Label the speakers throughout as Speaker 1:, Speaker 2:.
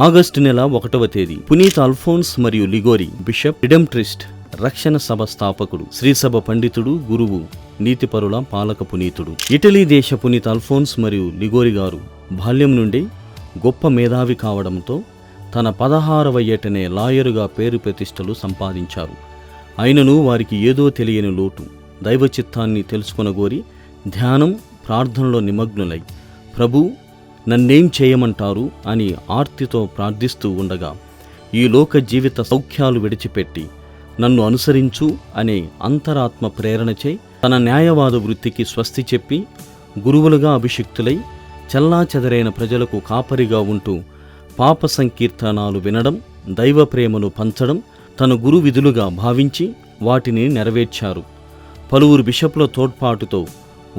Speaker 1: August నెల 1వ తేదీ పునీత్ అల్ఫోన్స్ మరియు లిగోరి, బిషప్, రిడెంప్ట్రిస్ట్, రక్షణ సభ స్థాపకుడు, శ్రీసభ పండితుడు, గురువు, నీతిపరుల పాలక పునీతుడు. ఇటలీ దేశ పునీత్ అల్ఫోన్స్ మరియు లిగోరి గారు బాల్యం నుండి గొప్ప మేధావి కావడంతో తన 16వ ఏటనే లాయరుగా పేరు ప్రతిష్టలు సంపాదించారు. అయినను వారికి ఏదో తెలియని లోటు. దైవ చిత్తాన్ని తెలుసుకొనగోరి ధ్యానం, ప్రార్థనలో నిమగ్నులై, ప్రభు నన్నేం చేయమంటారు అని ఆర్తితో ప్రార్థిస్తూ ఉండగా ఈ లోక జీవిత సౌఖ్యాలు విడిచిపెట్టి నన్ను అనుసరించు అనే అంతరాత్మ ప్రేరణచే తన న్యాయవాద వృత్తికి స్వస్తి చెప్పి గురువులుగా అభిషిక్తులై చెల్లాచెదరైన ప్రజలకు కాపరిగా ఉంటూ పాప సంకీర్తనాలు వినడం, దైవ ప్రేమను పంచడం తన గురు విధులుగా భావించి వాటిని నెరవేర్చారు. పలువురు బిషప్ల తోడ్పాటుతో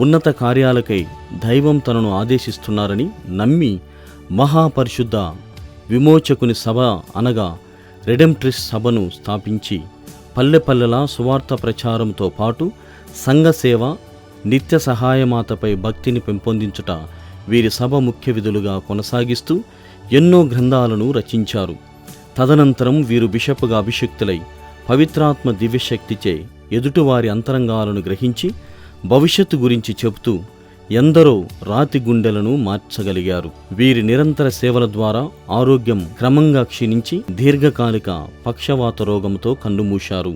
Speaker 1: ఉన్నత కార్యాలకై దైవం తనను ఆదేశిస్తున్నారని నమ్మి మహాపరిశుద్ధ విమోచకుని సభ అనగా రిడెంప్ట్రిస్ట్ సభను స్థాపించి పల్లెపల్లెలా సువార్త ప్రచారంతో పాటు సంఘసేవ, నిత్య సహాయమాతపై భక్తిని పెంపొందించుట వీరి సభ ముఖ్య విధులుగా కొనసాగిస్తూ ఎన్నో గ్రంథాలను రచించారు. తదనంతరం వీరు బిషప్గా అభిషిక్తులై పవిత్రాత్మ దివ్యశక్తిచే ఎదుటివారి అంతరంగాలను గ్రహించి భవిష్యత్తు గురించి చెబుతూ ఎందరో రాతి గుండెలను మార్చగలిగారు. వీరి నిరంతర సేవల ద్వారా ఆరోగ్యం క్రమంగా క్షీణించి దీర్ఘకాలిక పక్షవాత రోగంతో కన్నుమూశారు.